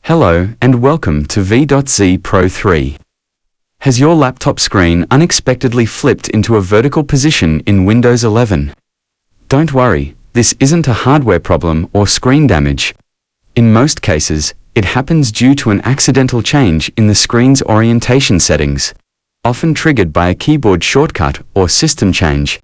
Hello and welcome to V.Z Pro 3. Has your laptop screen unexpectedly flipped into a vertical position in Windows 11? Don't worry, this isn't a hardware problem or screen damage. In most cases, it happens due to an accidental change in the screen's orientation settings, often triggered by a keyboard shortcut or system change.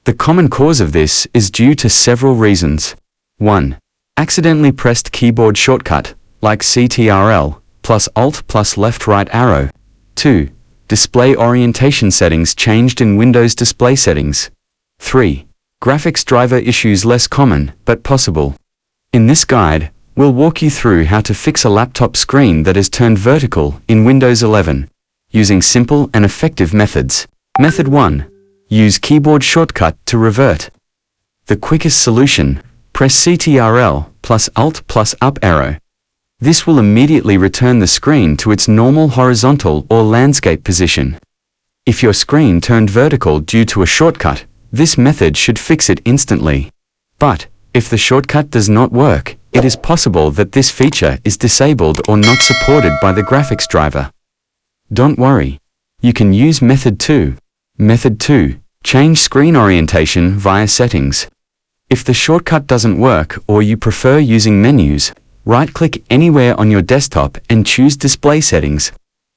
The common cause of this is due to several reasons. 1. Accidentally pressed keyboard shortcut, like Ctrl plus Alt plus left right arrow. 2. Display orientation settings changed in Windows display settings. 3. Graphics driver issues less common, but possible. In this guide, we'll walk you through how to fix a laptop screen that is turned vertical in Windows 11, using simple and effective methods. Method 1. Use keyboard shortcut to revert. The quickest solution, press Ctrl plus Alt plus up arrow. This will immediately return the screen to its normal horizontal or landscape position. If your screen turned vertical due to a shortcut, this method should fix it instantly. But, if the shortcut does not work, it is possible that this feature is disabled or not supported by the graphics driver. Don't worry. You can use Method 2. Method 2. Change screen orientation via settings. If the shortcut doesn't work or you prefer using menus, right-click anywhere on your desktop and choose Display Settings.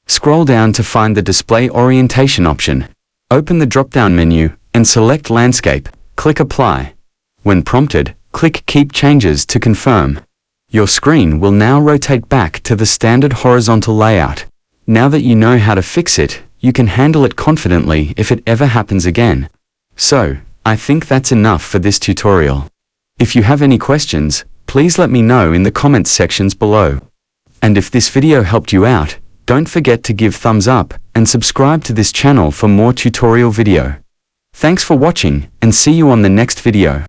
Scroll down to find the Display Orientation option. Open the drop-down menu and select Landscape. Click Apply. When prompted, click Keep Changes to confirm. Your screen will now rotate back to the standard horizontal layout. Now that you know how to fix it, you can handle it confidently if it ever happens again. So, I think that's enough for this tutorial. If you have any questions, please let me know in the comments sections below. And if this video helped you out, don't forget to give thumbs up and subscribe to this channel for more tutorial video. Thanks for watching and see you on the next video.